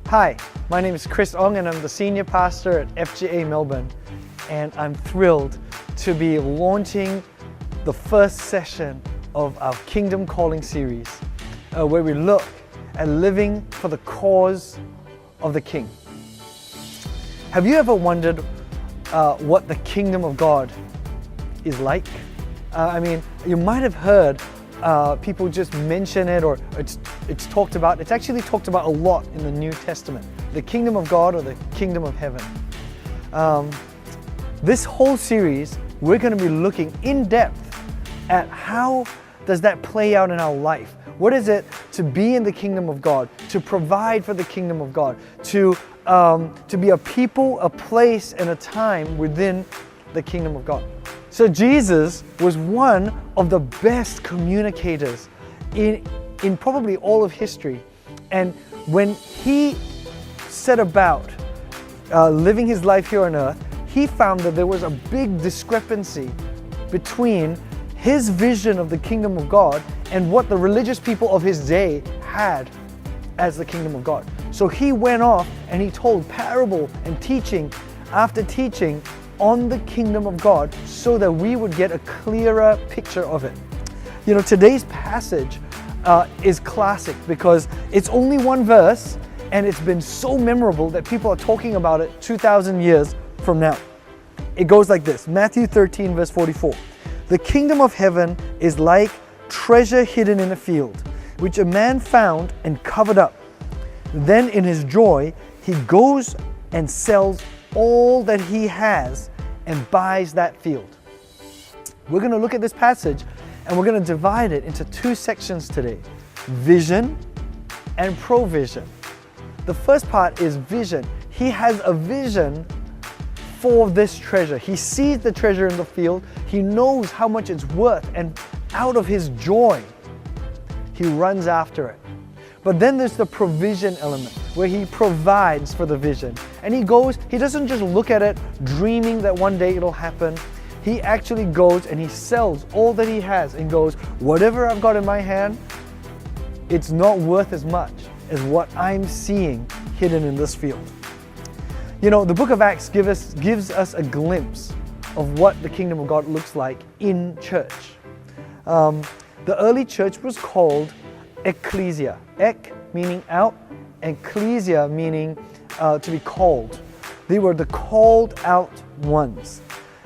Hi, my name is Chris Ong and I'm the Senior Pastor at FGA Melbourne, and I'm thrilled to be launching the first session of our Kingdom Calling series, where we look at living for the cause of the King. Have you ever wondered what the Kingdom of God is like? You might have heard people just mention it, or it's talked about. It's actually talked about a lot in the New Testament. The Kingdom of God or the Kingdom of Heaven. This whole series, we're going to be looking in depth at how does that play out in our life. What is it to be in the Kingdom of God, to provide for the Kingdom of God, to be a people, a place, and a time within the Kingdom of God. So Jesus was one of the best communicators in probably all of history. And when he set about living his life here on earth, he found that there was a big discrepancy between his vision of the Kingdom of God and what the religious people of his day had as the Kingdom of God. So he went off and he told parable and teaching after teaching on the Kingdom of God so that we would get a clearer picture of it. You know, today's passage is classic because it's only one verse and it's been so memorable that people are talking about it 2,000 years from now. It goes like this, Matthew 13 verse 44. The kingdom of heaven is like treasure hidden in a field, which a man found and covered up. Then in his joy, he goes and sells all that he has and buys that field. We're going to look at this passage and we're going to divide it into two sections today, vision and provision. The first part is vision. He has a vision for this treasure. He sees the treasure in the field. He knows how much it's worth, and out of his joy, he runs after it. But then there's the provision element where he provides for the vision. And he doesn't just look at it dreaming that one day it'll happen. He actually goes and he sells all that he has and goes, whatever I've got in my hand, it's not worth as much as what I'm seeing hidden in this field. You know, the book of Acts gives us a glimpse of what the kingdom of God looks like in church. The early church was called ecclesia. Ek meaning out, and ecclesia meaning to be called. They were the called out ones.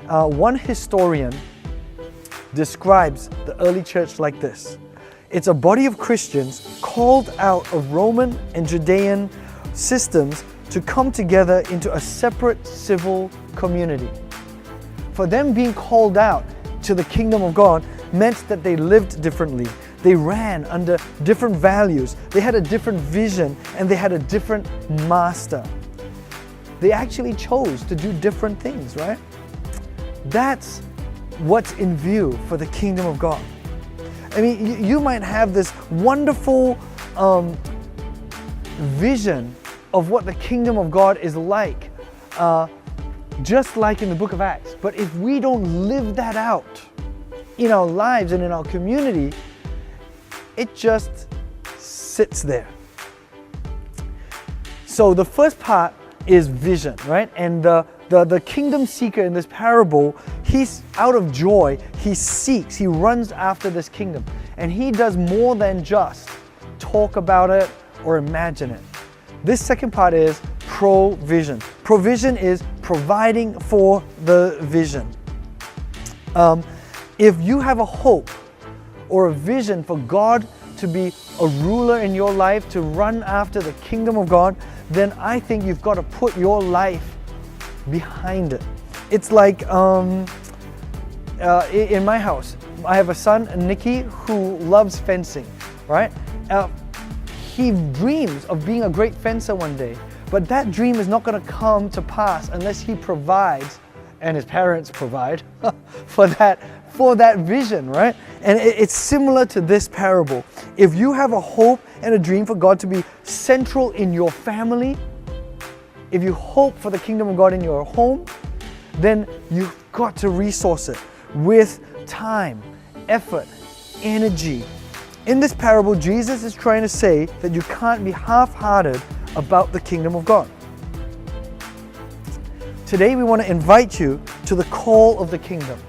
One historian describes the early church like this. It's a body of Christians called out of Roman and Judean systems to come together into a separate civil community. For them being called out to the kingdom of God meant that they lived differently. They ran under different values. They had a different vision and they had a different master. They actually chose to do different things, right? That's what's in view for the kingdom of God. I mean, you might have this wonderful vision of what the kingdom of God is like, just like in the book of Acts. But if we don't live that out in our lives and in our community, it just sits there. So the first part is vision, right? And the kingdom seeker in this parable, he's out of joy, he seeks, he runs after this kingdom. And he does more than just talk about it or imagine it. This second part is provision. Provision is providing for the vision. If you have a hope or a vision for God to be a ruler in your life, to run after the kingdom of God, then I think you've got to put your life behind it. It's like in my house, I have a son, Nicky, who loves fencing, right? He dreams of being a great fencer one day, but that dream is not going to come to pass unless he provides, and his parents provide, for that vision, right? And it's similar to this parable. If you have a hope and a dream for God to be central in your family, if you hope for the kingdom of God in your home, then you've got to resource it with time, effort, energy. In this parable, Jesus is trying to say that you can't be half-hearted about the kingdom of God. Today we want to invite you to the call of the kingdom,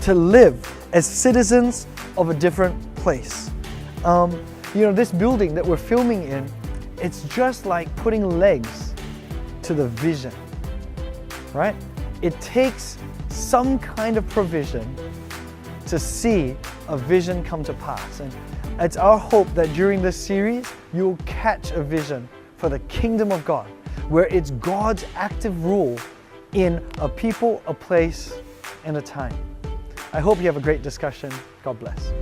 to live as citizens of a different place. This building that we're filming in, it's just like putting legs to the vision, right? It takes some kind of provision to see a vision come to pass. And it's our hope that during this series, you'll catch a vision for the kingdom of God, where it's God's active rule in a people, a place, and a time. I hope you have a great discussion. God bless.